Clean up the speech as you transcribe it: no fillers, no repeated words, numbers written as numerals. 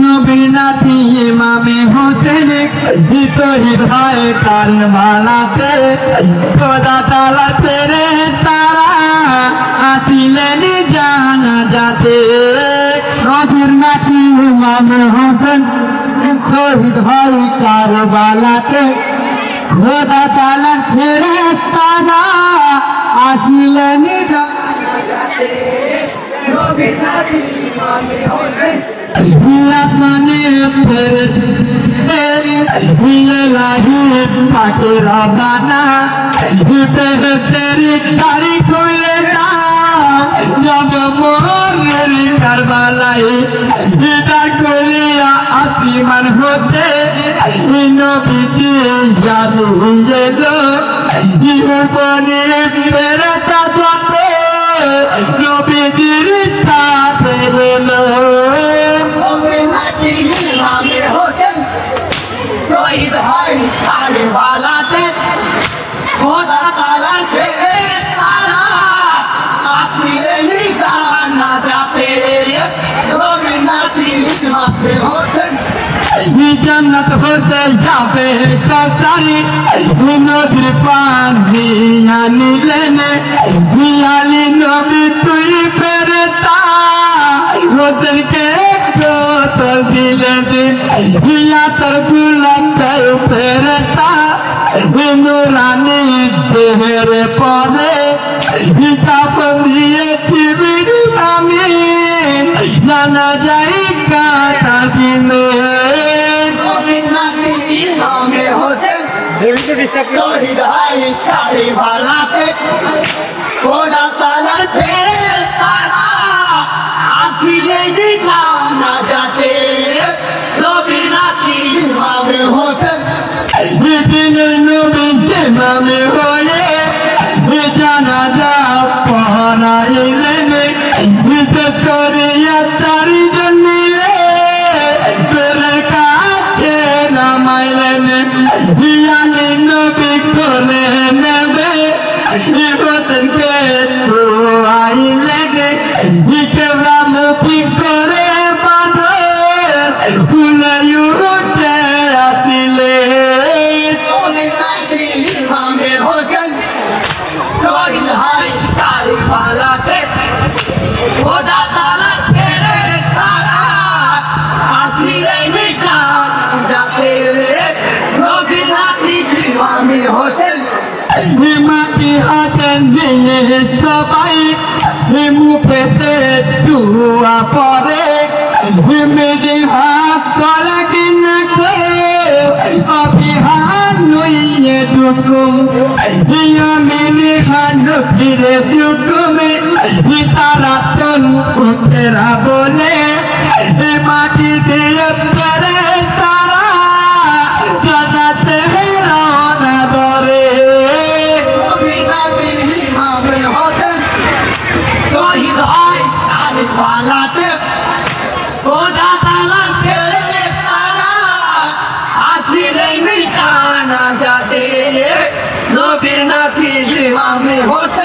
নবীর নাতি ইমামে হোসেন শহীদ হয় কারবালাতে খোদা তাআলা ফেরেশতারা আসিলেন জানাজাতে। নবীর নাতি ইমামে হোসেন শহীদ হয় কারবালাতে খোদা তাআলা ফেরেশতারা আসিলেন জানাজাতে। নবীর নাতি ইমামে হোসেন মানে লাহি পাকে রবানা তেরি তারি খুলে জব মোর কারবালাই তার কলিয়া আসমান হতে নবীজি জানু এলো জীবনে ফেরতা যতে নবীজির সাথে এলো। শহীদ হয় কারবালাতে খোদা তাআলার ফেরেশতারা আসিলেন জানাজাতে। নবীর নাতি ইমামে হোসেন জান্নাত হতে যাবে কাউসারি নদীর পানি আনিলেন আলী নবী তুই ফেরেশতা হোসেনকে তোর দিলেন হিয়া তোর গুলাতে ফেরেশতা নুরানি দেহের পরে হিসাব দিয়েছি আমি জানা যাই কাটা দিলে। নবীর নাতি ইমামে হোসেন শহীদ হয় কারবালাতে খোদা তাআলার ফেরেশতারা আসিলেন জানাজাতে। নবীর নাতি ইমামে হোসেন নবী ইমামে হয়ে জানাজা পড়াইলেন করিয়া চারিজন মিলে কাছে নামাইলেন আলী নবী করে নেবে হোসেনকে আইলেন মুখী করে বাঁধে খুলে উঠে আসিলে। ইমামে হোসেন শহীদ হয় কারবালাতে খোদা তাআলার ফেরেশতারা আসিলেন জানাজাতে। নবীর নাতি ইমামে হোসেন মাটি হাতেন দিয়ে সবাই মুখেতে ধোয়া পড়ে মেরে হাত কলা কিনে অভিহান নইয়ে হুকুম মেরে হাত ফিরে হুকুমে তারা তন পুত্রা বলে মাটি দিয়ে পেরে তারা জানাতে রওনা ধরে। ইমামে হোসেন শহীদ হয় কারবালাতে খোদা তাআলার ফেরেশতারা আসিলেন জানাজাতে। নবীর নাতি ইমামে হোসেন